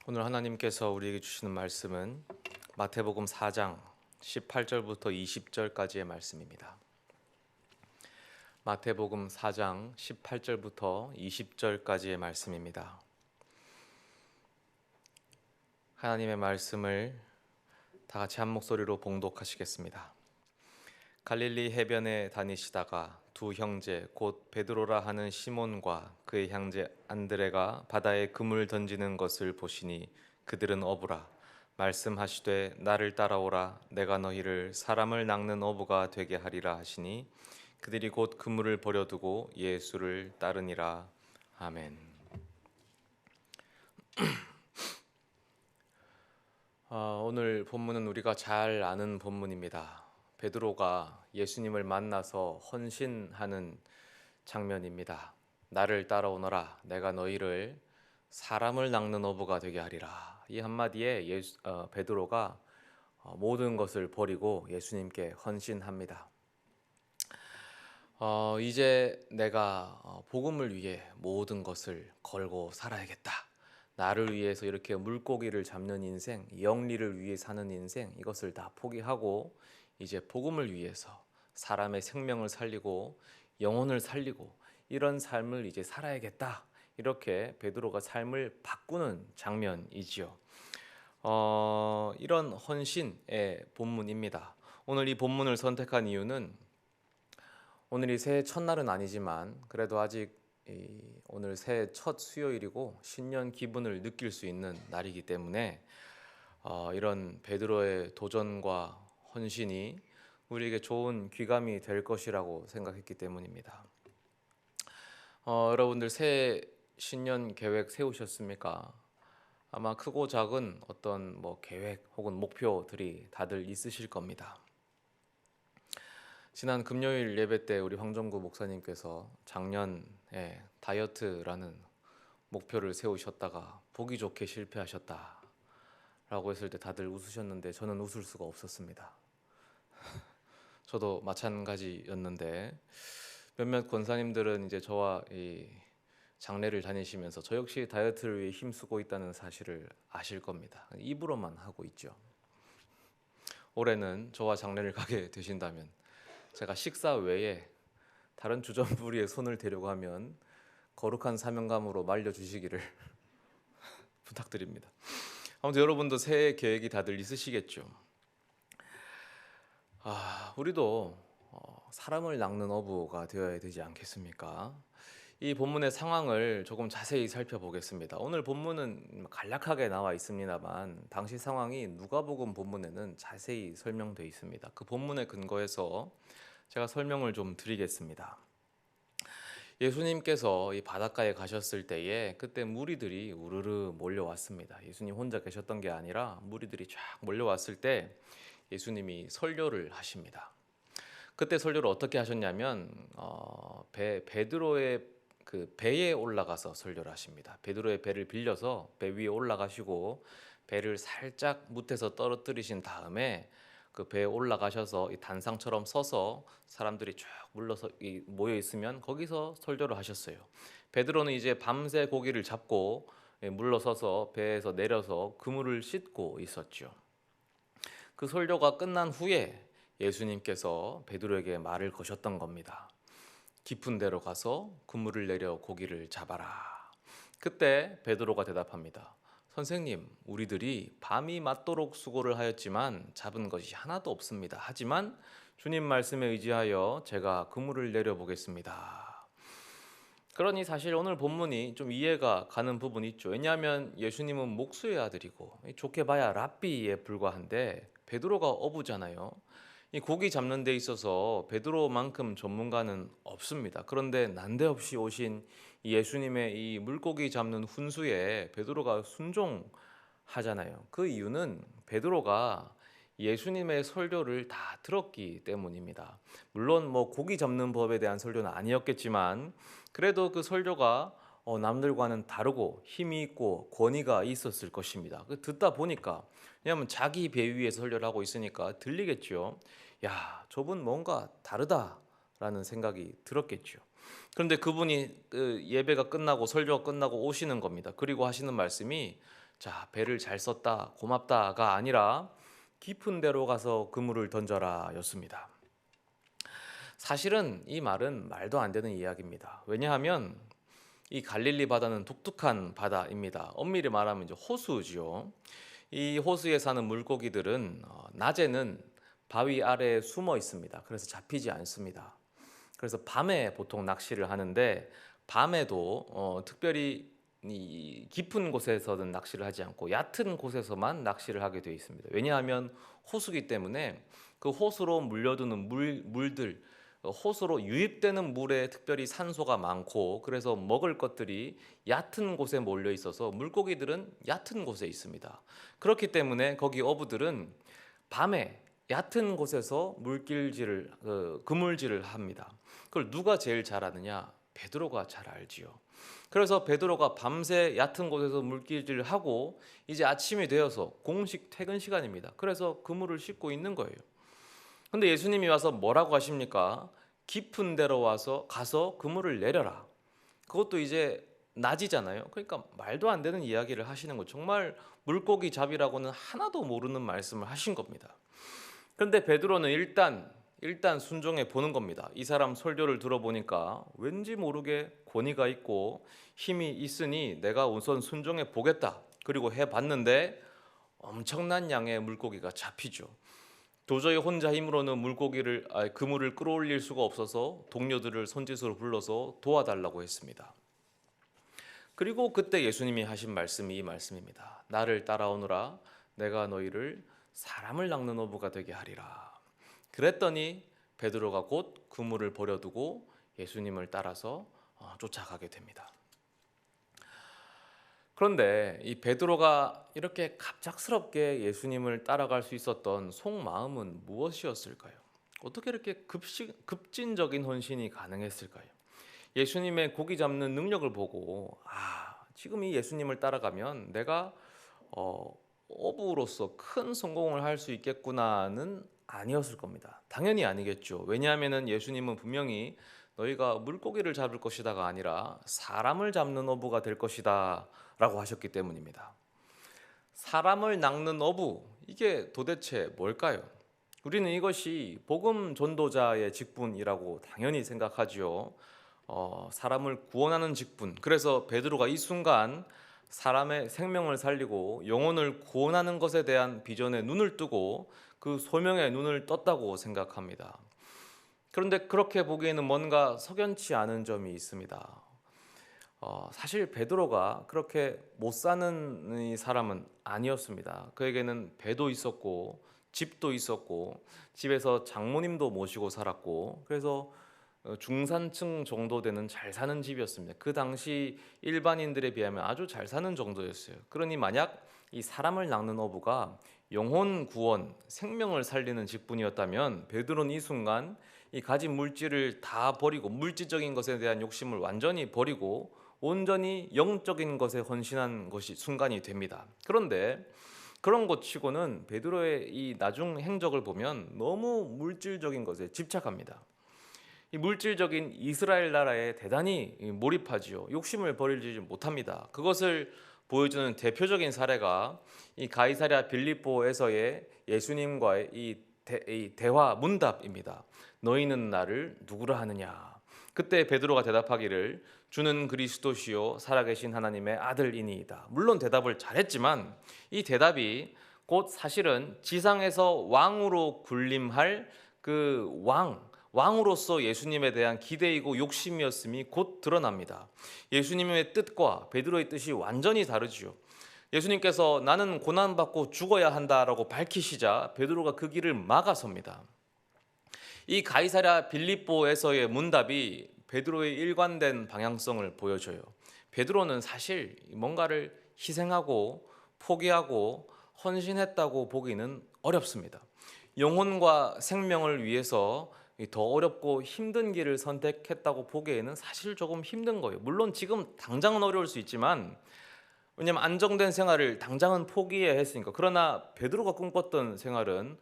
오늘 하나님께서 우리에게 주시는 말씀은 마태복음 4장 18절부터 20절까지의 말씀입니다. 마태복음 4장 18절부터 20절까지의 말씀입니다. 하나님의 말씀을 다 같이 한 목소리로 봉독하시겠습니다. 갈릴리 해변에 다니시다가 두 형제 곧 베드로라 하는 시몬과 그의 형제 안드레가 바다에 그물 던지는 것을 보시니 그들은 어부라 말씀하시되 나를 따라오라 내가 너희를 사람을 낚는 어부가 되게 하리라 하시니 그들이 곧 그물을 버려두고 예수를 따르니라. 아멘. 오늘 본문은 우리가 잘 아는 본문입니다. 베드로가 예수님을 만나서 헌신하는 장면입니다. 나를 따라오너라 내가 너희를 사람을 낚는 어부가 되게 하리라. 이 한마디에 베드로가 모든 것을 버리고 예수님께 헌신합니다. 이제 내가 복음을 위해 모든 것을 걸고 살아야겠다. 나를 위해서 이렇게 물고기를 잡는 인생, 영리를 위해 사는 인생, 이것을 다 포기하고 이제 복음을 위해서 사람의 생명을 살리고 영혼을 살리고 이런 삶을 이제 살아야겠다. 이렇게 베드로가 삶을 바꾸는 장면이지요. 이런 헌신의 본문입니다. 오늘 이 본문을 선택한 이유는 오늘이 새해 첫날은 아니지만 그래도 아직 오늘 새해 첫 수요일이고 신년 기분을 느낄 수 있는 날이기 때문에 이런 베드로의 도전과 헌신이 우리에게 좋은 귀감이 될 것이라고 생각했기 때문입니다. 여러분들 새해 신년 계획 세우셨습니까? 아마 크고 작은 어떤 계획 혹은 목표들이 다들 있으실 겁니다. 지난 금요일 예배 때 우리 황정구 목사님께서 작년에 다이어트라는 목표를 세우셨다가 보기 좋게 실패하셨다라고 했을 때 다들 웃으셨는데 저는 웃을 수가 없었습니다. 저도 마찬가지였는데 몇몇 권사님들은 이제 저와 이 장례를 다니시면서 저 역시 다이어트를 위해 힘쓰고 있다는 사실을 아실 겁니다. 입으로만 하고 있죠. 올해는 저와 장례를 가게 되신다면 제가 식사 외에 다른 주전부리에 손을 대려고 하면 거룩한 사명감으로 말려주시기를 부탁드립니다. 아무튼 여러분도 새해 계획이 다들 있으시겠죠. 우리도 사람을 낚는 어부가 되어야 되지 않겠습니까? 이 본문의 상황을 조금 자세히 살펴보겠습니다. 오늘 본문은 간략하게 나와 있습니다만 당시 상황이 누가복음 본문에는 자세히 설명되어 있습니다. 그 본문에 근거해서 제가 설명을 좀 드리겠습니다. 예수님께서 이 바닷가에 가셨을 때에 그때 무리들이 우르르 몰려왔습니다. 예수님 혼자 계셨던 게 아니라 무리들이 쫙 몰려왔을 때 예수님이 설교를 하십니다. 그때 설교를 어떻게 하셨냐면 베드로의 그 배에 올라가서 설교를 하십니다. 베드로의 배를 빌려서 배 위에 올라가시고 배를 살짝 무태서 떨어뜨리신 다음에 그 배에 올라가셔서 이 단상처럼 서서 사람들이 쭉 물러서 모여 있으면 거기서 설교를 하셨어요. 베드로는 이제 밤새 고기를 잡고 물러서서 배에서 내려서 그물을 씻고 있었죠. 그 설교가 끝난 후에 예수님께서 베드로에게 말을 거셨던 겁니다. 깊은 데로 가서 그물을 내려 고기를 잡아라. 그때 베드로가 대답합니다. 선생님, 우리들이 밤이 맞도록 수고를 하였지만 잡은 것이 하나도 없습니다. 하지만 주님 말씀에 의지하여 제가 그물을 내려보겠습니다. 그러니 사실 오늘 본문이 좀 이해가 가는 부분이 있죠. 왜냐하면 예수님은 목수의 아들이고 좋게 봐야 랍비에 불과한데 베드로가 어부잖아요. 이 고기 잡는 데 있어서 베드로만큼 전문가는 없습니다. 그런데 난데없이 오신 예수님의 이 물고기 잡는 훈수에 베드로가 순종하잖아요. 그 이유는 베드로가 예수님의 설교를 다 들었기 때문입니다. 물론 고기 잡는 법에 대한 설교는 아니었겠지만 그래도 그 설교가 남들과는 다르고 힘이 있고 권위가 있었을 것입니다. 듣다 보니까 왜냐하면 자기 배 위에서 설교를 하고 있으니까 들리겠죠. 야, 저분 뭔가 다르다라는 생각이 들었겠죠. 그런데 그분이 예배가 끝나고 설교가 끝나고 오시는 겁니다. 그리고 하시는 말씀이 자, 배를 잘 썼다, 고맙다가 아니라 깊은 데로 가서 그물을 던져라 였습니다. 사실은 이 말은 말도 안 되는 이야기입니다. 왜냐하면 이 갈릴리 바다는 독특한 바다입니다. 엄밀히 말하면 이제 호수지요. 이 호수에 사는 물고기들은 낮에는 바위 아래에 숨어 있습니다. 그래서 잡히지 않습니다. 그래서 밤에 보통 낚시를 하는데 밤에도 특별히 이 깊은 곳에서는 낚시를 하지 않고 얕은 곳에서만 낚시를 하게 되어 있습니다. 왜냐하면 호수기 때문에 그 호수로 물려드는 물들, 호수로 유입되는 물에 특별히 산소가 많고 그래서 먹을 것들이 얕은 곳에 몰려 있어서 물고기들은 얕은 곳에 있습니다. 그렇기 때문에 거기 어부들은 밤에 얕은 곳에서 그물질을 합니다. 그걸 누가 제일 잘하느냐? 베드로가 잘 알지요. 그래서 베드로가 밤새 얕은 곳에서 물질을 하고 이제 아침이 되어서 공식 퇴근 시간입니다. 그래서 그물을 씻고 있는 거예요. 근데 예수님이 와서 뭐라고 하십니까? 깊은 데로 가서 그물을 내려라. 그것도 이제 낮이잖아요. 그러니까 말도 안 되는 이야기를 하시는 거. 정말 물고기 잡이라고는 하나도 모르는 말씀을 하신 겁니다. 그런데 베드로는 일단 순종해 보는 겁니다. 이 사람 설교를 들어보니까 왠지 모르게 권위가 있고 힘이 있으니 내가 우선 순종해 보겠다. 그리고 해봤는데 엄청난 양의 물고기가 잡히죠. 도저히 혼자 힘으로는 그물을 끌어올릴 수가 없어서 동료들을 손짓으로 불러서 도와달라고 했습니다. 그리고 그때 예수님이 하신 말씀이 이 말씀입니다. 나를 따라오너라. 내가 너희를 사람을 낚는 어부가 되게 하리라. 그랬더니 베드로가 곧 그물을 버려두고 예수님을 따라서 쫓아가게 됩니다. 그런데 이 베드로가 이렇게 갑작스럽게 예수님을 따라갈 수 있었던 속마음은 무엇이었을까요? 어떻게 이렇게 급진적인 헌신이 가능했을까요? 예수님의 고기 잡는 능력을 보고 지금 이 예수님을 따라가면 내가 어부로서 큰 성공을 할 수 있겠구나는 아니었을 겁니다. 당연히 아니겠죠. 왜냐하면 예수님은 분명히 너희가 물고기를 잡을 것이다가 아니라 사람을 잡는 어부가 될 것이다 라고 하셨기 때문입니다. 사람을 낚는 어부, 이게 도대체 뭘까요? 우리는 이것이 복음 전도자의 직분이라고 당연히 생각하지요. 사람을 구원하는 직분. 그래서 베드로가 이 순간 사람의 생명을 살리고 영혼을 구원하는 것에 대한 비전에 눈을 뜨고 그 소명에 눈을 떴다고 생각합니다. 그런데 그렇게 보기에는 뭔가 석연치 않은 점이 있습니다. 사실 베드로가 그렇게 못 사는 이 사람은 아니었습니다. 그에게는 배도 있었고 집도 있었고 집에서 장모님도 모시고 살았고 그래서 중산층 정도 되는 잘 사는 집이었습니다. 그 당시 일반인들에 비하면 아주 잘 사는 정도였어요. 그러니 만약 이 사람을 낚는 어부가 영혼 구원, 생명을 살리는 직분이었다면 베드로는 이 순간 이 가진 물질을 다 버리고 물질적인 것에 대한 욕심을 완전히 버리고 온전히 영적인 것에 헌신한 것이 순간이 됩니다. 그런데 그런 것 치고는 베드로의 이 나중 행적을 보면 너무 물질적인 것에 집착합니다. 이 물질적인 이스라엘 나라에 대단히 몰입하지요. 욕심을 버리지 못합니다. 그것을 보여주는 대표적인 사례가 이 가이사랴 빌립보에서의 예수님과의 이 대화 문답입니다. 너희는 나를 누구라 하느냐? 그때 베드로가 대답하기를 주는 그리스도시요 살아계신 하나님의 아들이니이다. 물론 대답을 잘했지만 이 대답이 곧 사실은 지상에서 왕으로 군림할 그 왕으로서 예수님에 대한 기대이고 욕심이었음이 곧 드러납니다. 예수님의 뜻과 베드로의 뜻이 완전히 다르지요. 예수님께서 나는 고난받고 죽어야 한다라고 밝히시자 베드로가 그 길을 막아섭니다. 이 가이사랴 빌립보에서의 문답이 베드로의 일관된 방향성을 보여줘요. 베드로는 사실 뭔가를 희생하고 포기하고 헌신했다고 보기는 어렵습니다. 영혼과 생명을 위해서 더 어렵고 힘든 길을 선택했다고 보기에는 사실 조금 힘든 거예요. 물론 지금 당장은 어려울 수 있지만 왜냐하면 안정된 생활을 당장은 포기해야 했으니까. 그러나 베드로가 꿈꿨던 생활은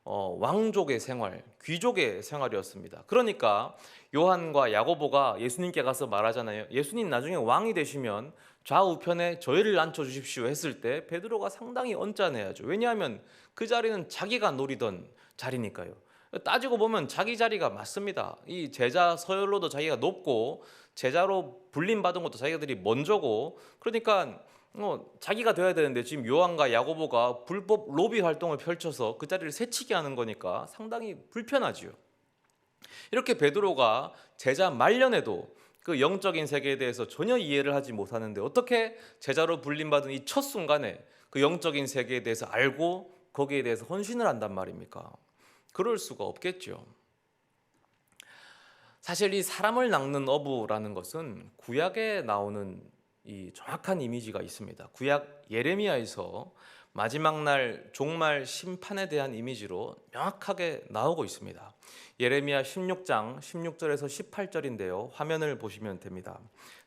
왕족의 생활, 귀족의 생활이었습니다. 그러니까 요한과 야고보가 예수님께 가서 말하잖아요. 예수님 나중에 왕이 되시면 좌우편에 저희를 앉혀 주십시오 했을 때 베드로가 상당히 언짢아야죠. 왜냐하면 그 자리는 자기가 노리던 자리니까요. 따지고 보면 자기 자리가 맞습니다. 이 제자 서열로도 자기가 높고 제자로 불림 받은 것도 자기들이 먼저고, 그러니까 자기가 돼야 되는데 지금 요한과 야고보가 불법 로비 활동을 펼쳐서 그 자리를 새치게 하는 거니까 상당히 불편하지요. 이렇게 베드로가 제자 말년에도 그 영적인 세계에 대해서 전혀 이해를 하지 못하는데 어떻게 제자로 불림받은 이 첫 순간에 그 영적인 세계에 대해서 알고 거기에 대해서 헌신을 한단 말입니까? 그럴 수가 없겠죠. 사실 이 사람을 낚는 어부라는 것은 구약에 나오는 이 정확한 이미지가 있습니다. 구약 예레미야에서 마지막 날 종말 심판에 대한 이미지로 명확하게 나오고 있습니다. 예레미야 16장 16절에서 18절인데요. 화면을 보시면 됩니다.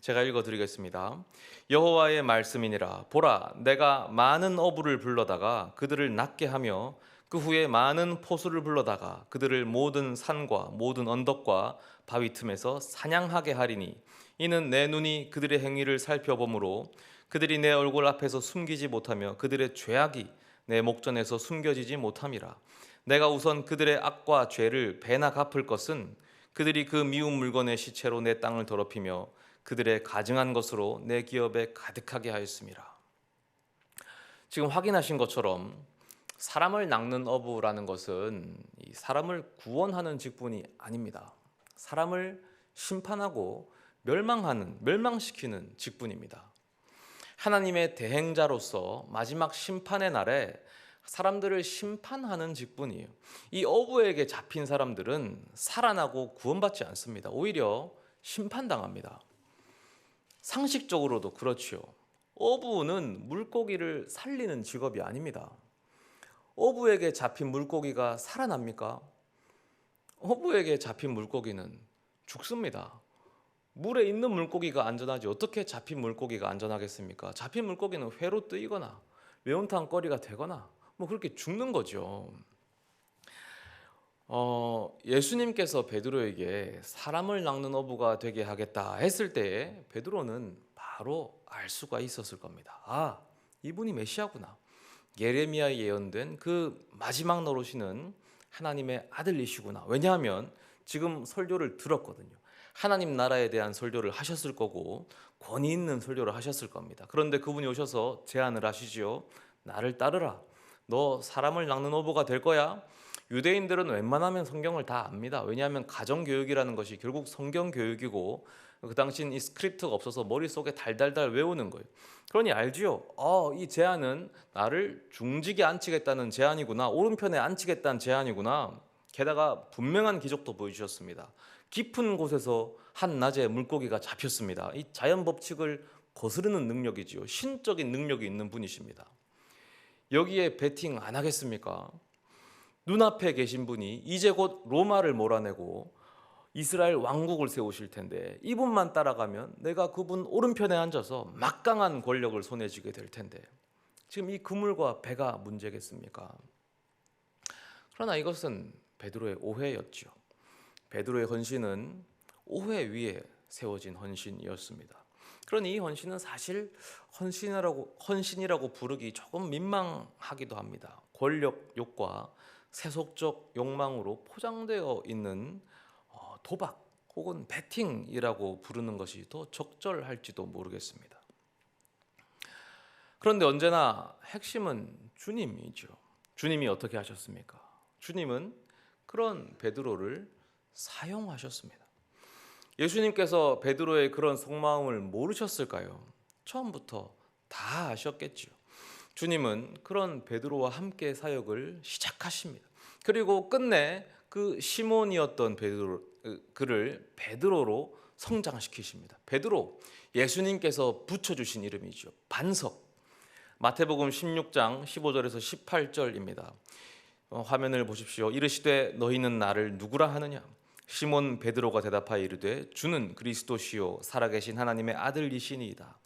제가 읽어드리겠습니다. 여호와의 말씀이니라. 보라, 내가 많은 어부를 불러다가 그들을 낫게 하며 그 후에 많은 포수를 불러다가 그들을 모든 산과 모든 언덕과 바위 틈에서 사냥하게 하리니 이는 내 눈이 그들의 행위를 살펴보므로 그들이 내 얼굴 앞에서 숨기지 못하며 그들의 죄악이 내 목전에서 숨겨지지 못함이라. 내가 우선 그들의 악과 죄를 배나 갚을 것은 그들이 그 미운 물건의 시체로 내 땅을 더럽히며 그들의 가증한 것으로 내 기업에 가득하게 하였음이라. 지금 확인하신 것처럼 사람을 낚는 어부라는 것은 이 사람을 구원하는 직분이 아닙니다. 사람을 심판하고 멸망시키는 직분입니다. 하나님의 대행자로서 마지막 심판의 날에 사람들을 심판하는 직분이에요. 이 어부에게 잡힌 사람들은 살아나고 구원받지 않습니다. 오히려 심판당합니다. 상식적으로도 그렇죠. 어부는 물고기를 살리는 직업이 아닙니다. 어부에게 잡힌 물고기가 살아납니까? 어부에게 잡힌 물고기는 죽습니다. 물에 있는 물고기가 안전하지 어떻게 잡힌 물고기가 안전하겠습니까? 잡힌 물고기는 회로 뜨이거나 매운탕 거리가 되거나 그렇게 죽는 거죠. 예수님께서 베드로에게 사람을 낚는 어부가 되게 하겠다 했을 때에 베드로는 바로 알 수가 있었을 겁니다. 아, 이분이 메시아구나. 예레미야에 예언된 그 마지막 노릇이는 하나님의 아들이시구나. 왜냐하면 지금 설교를 들었거든요. 하나님 나라에 대한 설교를 하셨을 거고 권위 있는 설교를 하셨을 겁니다. 그런데 그분이 오셔서 제안을 하시지요. 나를 따르라. 너 사람을 낚는 어부가 될 거야. 유대인들은 웬만하면 성경을 다 압니다. 왜냐하면 가정교육이라는 것이 결국 성경교육이고 그 당시엔 이 스크립트가 없어서 머릿속에 달달달 외우는 거예요. 그러니 알지요. 이 제안은 나를 중직에 앉히겠다는 제안이구나. 오른편에 앉히겠다는 제안이구나. 게다가 분명한 기적도 보여주셨습니다. 깊은 곳에서 한낮에 물고기가 잡혔습니다. 이 자연 법칙을 거스르는 능력이지요. 신적인 능력이 있는 분이십니다. 여기에 베팅 안 하겠습니까? 눈앞에 계신 분이 이제 곧 로마를 몰아내고 이스라엘 왕국을 세우실 텐데 이분만 따라가면 내가 그분 오른편에 앉아서 막강한 권력을 손에 쥐게 될 텐데 지금 이 그물과 배가 문제겠습니까? 그러나 이것은 베드로의 오해였죠. 베드로의 헌신은 오해 위에 세워진 헌신이었습니다. 그러니 이 헌신은 사실 헌신이라고 부르기 조금 민망하기도 합니다. 권력욕과 세속적 욕망으로 포장되어 있는 도박 혹은 베팅이라고 부르는 것이 더 적절할지도 모르겠습니다. 그런데 언제나 핵심은 주님이죠. 주님이 어떻게 하셨습니까? 주님은 그런 베드로를 사용하셨습니다. 예수님께서 베드로의 그런 속마음을 모르셨을까요? 처음부터 다 아셨겠지요. 주님은 그런 베드로와 함께 사역을 시작하십니다. 그리고 끝내 그 시몬이었던 그를 베드로로 성장시키십니다. 베드로, 예수님께서 붙여주신 이름이죠. 반석. 마태복음 16장 15절에서 18절입니다. 화면을 보십시오. 이르시되 너희는 나를 누구라 하느냐? 시몬 베드로가 대답하여 이르되 주는 그리스도시요 살아계신 하나님의 아들이시니이다.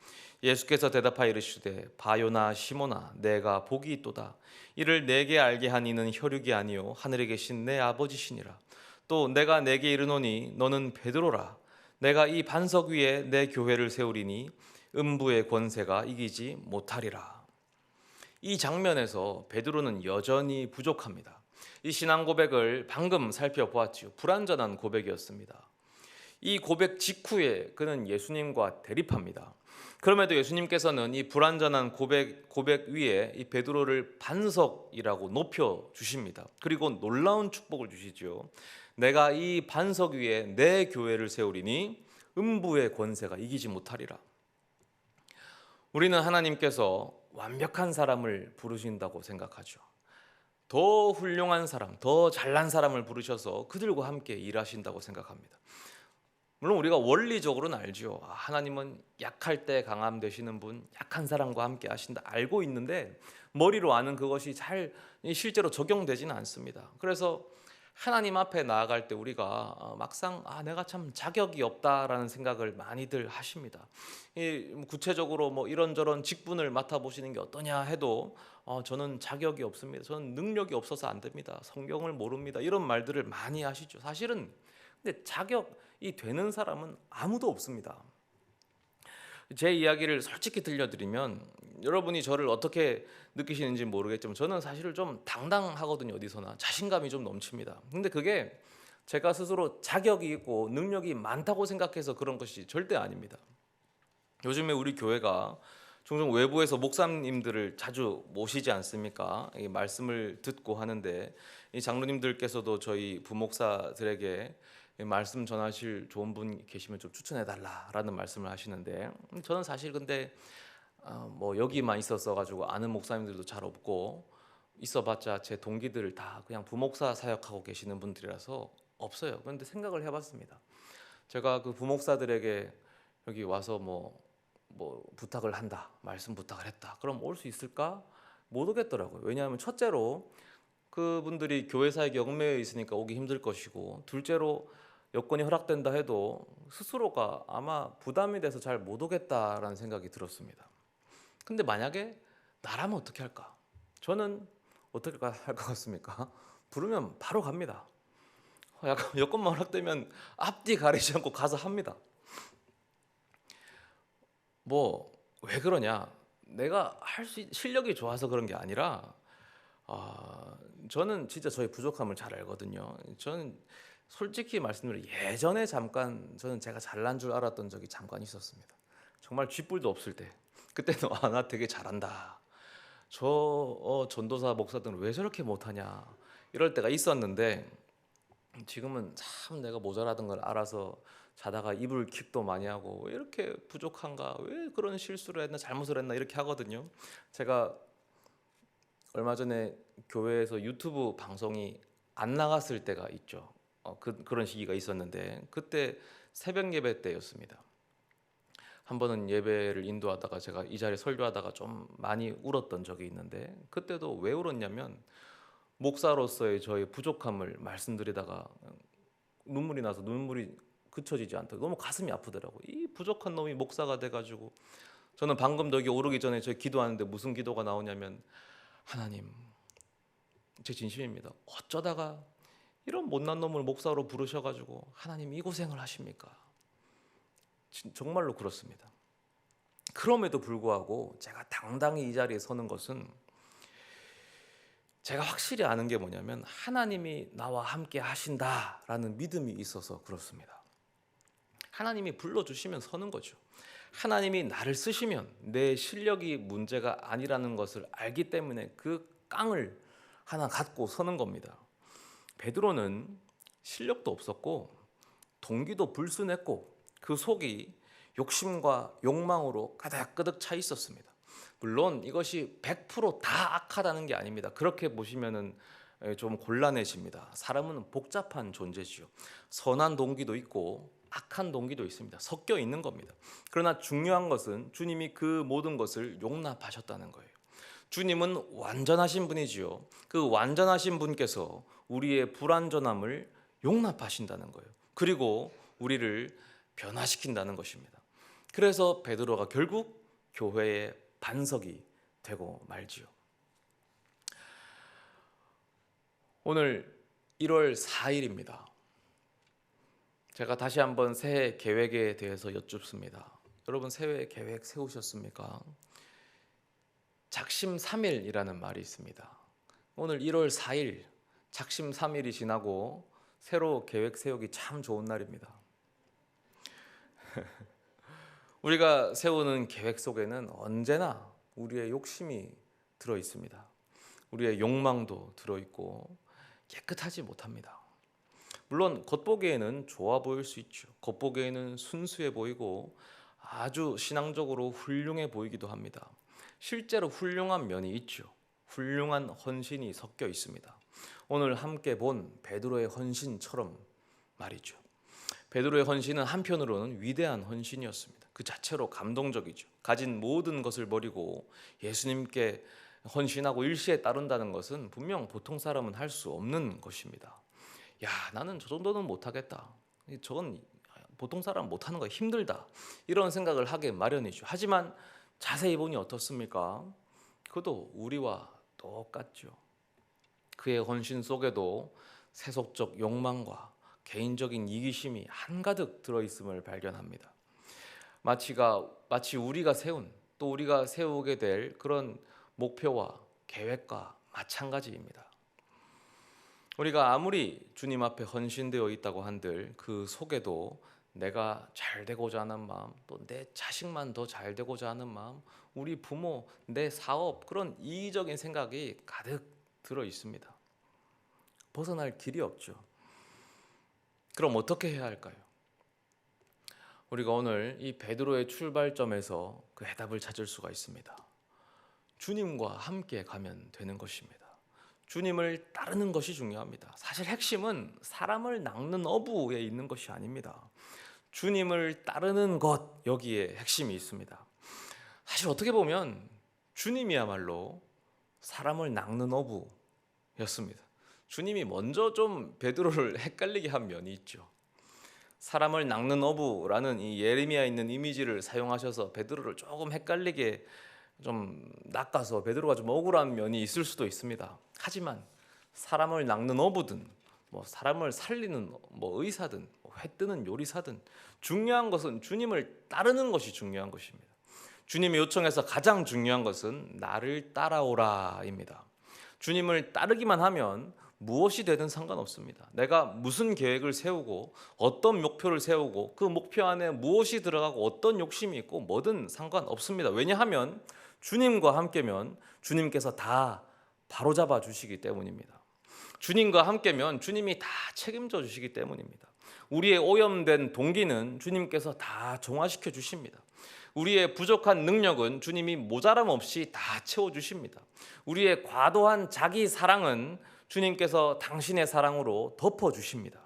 예수께서 대답하여 이르시되 바요나 시몬아 내가 복이 있도다. 이를 내게 알게 한 이는 혈육이 아니요 하늘에 계신 내 아버지시니라. 또 내가 내게 이르노니 너는 베드로라. 내가 이 반석 위에 내 교회를 세우리니 음부의 권세가 이기지 못하리라. 이 장면에서 베드로는 여전히 부족합니다. 이 신앙 고백을 방금 살펴보았지요. 불완전한 고백이었습니다. 이 고백 직후에 그는 예수님과 대립합니다. 그럼에도 예수님께서는 이 불완전한 고백 위에 이 베드로를 반석이라고 높여 주십니다. 그리고 놀라운 축복을 주시죠. 내가 이 반석 위에 내 교회를 세우리니 음부의 권세가 이기지 못하리라. 우리는 하나님께서 완벽한 사람을 부르신다고 생각하죠. 더 훌륭한 사람, 더 잘난 사람을 부르셔서 그들과 함께 일하신다고 생각합니다. 물론 우리가 원리적으로는 알죠. 하나님은 약할 때 강함 되시는 분, 약한 사람과 함께 하신다 알고 있는데 머리로 아는 그것이 잘 실제로 적용되지는 않습니다. 그래서 하나님 앞에 나아갈 때 우리가 막상 내가 참 자격이 없다라는 생각을 많이들 하십니다. 구체적으로 이런저런 직분을 맡아보시는 게 어떠냐 해도 저는 자격이 없습니다. 저는 능력이 없어서 안 됩니다. 성경을 모릅니다. 이런 말들을 많이 하시죠. 사실은 근데 자격이 되는 사람은 아무도 없습니다. 제 이야기를 솔직히 들려드리면 여러분이 저를 어떻게 느끼시는지 모르겠지만 저는 사실 좀 당당하거든요. 어디서나 자신감이 좀 넘칩니다. 근데 그게 제가 스스로 자격이 있고 능력이 많다고 생각해서 그런 것이 절대 아닙니다. 요즘에 우리 교회가 종종 외부에서 목사님들을 자주 모시지 않습니까? 이 말씀을 듣고 하는데 이 장로님들께서도 저희 부목사들에게 말씀 전하실 좋은 분 계시면 좀 추천해 달라라는 말씀을 하시는데 저는 사실 근데 여기만 있었어 가지고 아는 목사님들도 잘 없고 있어봤자 제 동기들을 다 그냥 부목사 사역하고 계시는 분들이라서 없어요. 그런데 생각을 해봤습니다. 제가 그 부목사들에게 여기 와서 뭐 부탁을 한다, 말씀 부탁을 했다. 그럼 올 수 있을까? 못 오겠더라고요. 왜냐하면 첫째로 그분들이 교회 사역에 얽매여 있으니까 오기 힘들 것이고, 둘째로 여건이 허락된다 해도 스스로가 아마 부담이 돼서 잘 못 오겠다라는 생각이 들었습니다. 근데 만약에 나라면 어떻게 할까? 저는 어떻게 할 것 같습니까? 부르면 바로 갑니다. 약간 여건만 허락되면 앞뒤 가리지 않고 가서 합니다. 왜 그러냐? 내가 실력이 좋아서 그런 게 아니라 저는 진짜 저의 부족함을 잘 알거든요. 저는 솔직히 말씀드리면 예전에 잠깐 저는 제가 잘난 줄 알았던 적이 잠깐 있었습니다. 정말 쥐뿔도 없을 때 그때는 나 되게 잘한다. 전도사 목사들은 왜 저렇게 못하냐 이럴 때가 있었는데 지금은 참 내가 모자라던 걸 알아서 자다가 이불킥도 많이 하고 왜 이렇게 부족한가, 왜 그런 실수를 했나, 잘못을 했나 이렇게 하거든요. 제가 얼마 전에 교회에서 유튜브 방송이 안 나갔을 때가 있죠. 그런 시기가 있었는데 그때 새벽 예배 때였습니다. 한 번은 예배를 인도하다가 제가 이 자리에 설교하다가 좀 많이 울었던 적이 있는데 그때도 왜 울었냐면 목사로서의 저의 부족함을 말씀드리다가 눈물이 나서 눈물이 그쳐지지 않더라고요. 너무 가슴이 아프더라고요. 이 부족한 놈이 목사가 돼가지고 저는 방금 여기 오르기 전에 저 기도하는데 무슨 기도가 나오냐면 하나님, 제 진심입니다. 어쩌다가 이런 못난 놈을 목사로 부르셔가지고 하나님 이 고생을 하십니까? 정말로 그렇습니다. 그럼에도 불구하고 제가 당당히 이 자리에 서는 것은 제가 확실히 아는 게 뭐냐면 하나님이 나와 함께 하신다라는 믿음이 있어서 그렇습니다. 하나님이 불러주시면 서는 거죠. 하나님이 나를 쓰시면 내 실력이 문제가 아니라는 것을 알기 때문에 그 깡을 하나 갖고 서는 겁니다. 베드로는 실력도 없었고 동기도 불순했고 그 속이 욕심과 욕망으로 가득가득 차 있었습니다. 물론 이것이 100%다 악하다는 게 아닙니다. 그렇게 보시면은 좀 곤란해집니다. 사람은 복잡한 존재지요. 선한 동기도 있고 악한 동기도 있습니다. 섞여 있는 겁니다. 그러나 중요한 것은 주님이 그 모든 것을 용납하셨다는 거예요. 주님은 완전하신 분이지요. 그 완전하신 분께서 우리의 불완전함을 용납하신다는 거예요. 그리고 우리를 변화시킨다는 것입니다. 그래서 베드로가 결국 교회의 반석이 되고 말지요. 오늘 1월 4일입니다. 제가 다시 한번 새해 계획에 대해서 여쭙습니다. 여러분 새해 계획 세우셨습니까? 작심삼일이라는 말이 있습니다. 오늘 1월 4일 작심삼일이 지나고 새로 계획 세우기 참 좋은 날입니다. 우리가 세우는 계획 속에는 언제나 우리의 욕심이 들어 있습니다. 우리의 욕망도 들어 있고 깨끗하지 못합니다. 물론 겉보기에는 좋아 보일 수 있죠. 겉보기에는 순수해 보이고 아주 신앙적으로 훌륭해 보이기도 합니다. 실제로 훌륭한 면이 있죠. 훌륭한 헌신이 섞여 있습니다. 오늘 함께 본 베드로의 헌신처럼 말이죠. 베드로의 헌신은 한편으로는 위대한 헌신이었습니다. 그 자체로 감동적이죠. 가진 모든 것을 버리고 예수님께 헌신하고 일시에 따른다는 것은 분명 보통 사람은 할 수 없는 것입니다. 야, 나는 저 정도는 못하겠다. 저건 보통 사람 못하는 거 힘들다. 이런 생각을 하게 마련이죠. 하지만 자세히 보니 어떻습니까? 그도 우리와 똑같죠. 그의 헌신 속에도 세속적 욕망과 개인적인 이기심이 한가득 들어있음을 발견합니다. 마치 우리가 세운 또 우리가 세우게 될 그런 목표와 계획과 마찬가지입니다. 우리가 아무리 주님 앞에 헌신되어 있다고 한들 그 속에도 내가 잘 되고자 하는 마음, 또 내 자식만 더 잘 되고자 하는 마음, 우리 부모, 내 사업, 그런 이기적인 생각이 가득 들어 있습니다. 벗어날 길이 없죠. 그럼 어떻게 해야 할까요? 우리가 오늘 이 베드로의 출발점에서 그 해답을 찾을 수가 있습니다. 주님과 함께 가면 되는 것입니다. 주님을 따르는 것이 중요합니다. 사실 핵심은 사람을 낚는 어부에 있는 것이 아닙니다. 주님을 따르는 것, 여기에 핵심이 있습니다. 사실 어떻게 보면 주님이야말로 사람을 낚는 어부였습니다. 주님이 먼저 좀 베드로를 헷갈리게 한 면이 있죠. 사람을 낚는 어부라는 이 예레미야에 있는 이미지를 사용하셔서 베드로를 조금 헷갈리게 좀 낚아서 베드로가 좀 억울한 면이 있을 수도 있습니다. 하지만 사람을 낚는 어부든 사람을 살리는 의사든 회 뜨는 요리사든 중요한 것은 주님을 따르는 것이 중요한 것입니다. 주님의 요청에서 가장 중요한 것은 나를 따라오라입니다. 주님을 따르기만 하면 무엇이 되든 상관없습니다. 내가 무슨 계획을 세우고 어떤 목표를 세우고 그 목표 안에 무엇이 들어가고 어떤 욕심이 있고 뭐든 상관없습니다. 왜냐하면 주님과 함께면 주님께서 다 바로잡아 주시기 때문입니다. 주님과 함께면 주님이 다 책임져 주시기 때문입니다. 우리의 오염된 동기는 주님께서 다 정화시켜 주십니다. 우리의 부족한 능력은 주님이 모자람 없이 다 채워주십니다. 우리의 과도한 자기 사랑은 주님께서 당신의 사랑으로 덮어주십니다.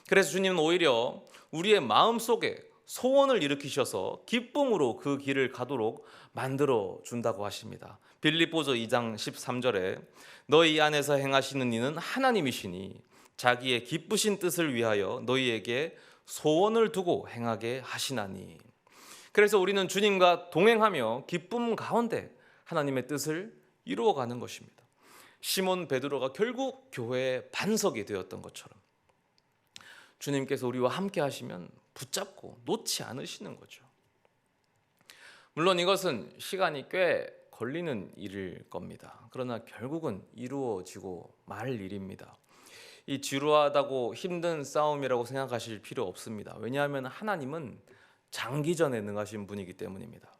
그래서 주님은 오히려 우리의 마음속에 소원을 일으키셔서 기쁨으로 그 길을 가도록 만들어 준다고 하십니다. 빌립보서 2장 13절에 너희 안에서 행하시는 이는 하나님이시니 자기의 기쁘신 뜻을 위하여 너희에게 소원을 두고 행하게 하시나니. 그래서 우리는 주님과 동행하며 기쁨 가운데 하나님의 뜻을 이루어가는 것입니다. 시몬 베드로가 결국 교회의 반석이 되었던 것처럼 주님께서 우리와 함께 하시면 붙잡고 놓지 않으시는 거죠. 물론 이것은 시간이 꽤 걸리는 일일 겁니다. 그러나 결국은 이루어지고 말 일입니다. 이 지루하다고 힘든 싸움이라고 생각하실 필요 없습니다. 왜냐하면 하나님은 장기전에 능하신 분이기 때문입니다.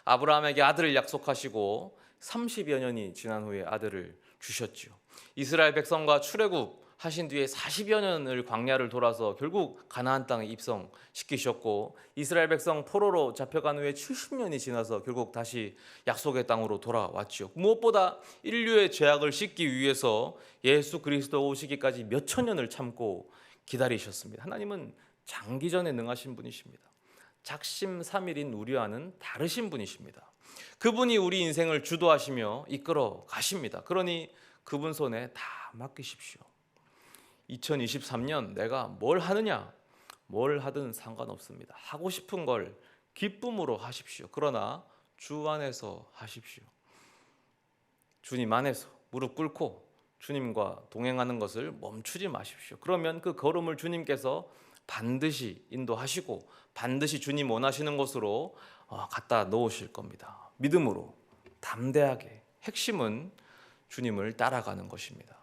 아브라함에게 아들을 약속하시고 30여 년이 지난 후에 아들을 주셨죠. 이스라엘 백성과 출애굽 하신 뒤에 40여 년을 광야를 돌아서 결국 가나안 땅에 입성시키셨고 이스라엘 백성 포로로 잡혀간 후에 70년이 지나서 결국 다시 약속의 땅으로 돌아왔죠. 무엇보다 인류의 죄악을 씻기 위해서 예수 그리스도 오시기까지 몇 천 년을 참고 기다리셨습니다. 하나님은 장기전에 능하신 분이십니다. 작심삼일인 우리와는 다르신 분이십니다. 그분이 우리 인생을 주도하시며 이끌어 가십니다. 그러니 그분 손에 다 맡기십시오. 2023년 내가 뭘 하느냐, 뭘 하든 상관없습니다. 하고 싶은 걸 기쁨으로 하십시오. 그러나 주 안에서 하십시오. 주님 안에서 무릎 꿇고 주님과 동행하는 것을 멈추지 마십시오. 그러면 그 걸음을 주님께서 반드시 인도하시고 반드시 주님 원하시는 곳으로 갖다 놓으실 겁니다. 믿음으로 담대하게 핵심은 주님을 따라가는 것입니다.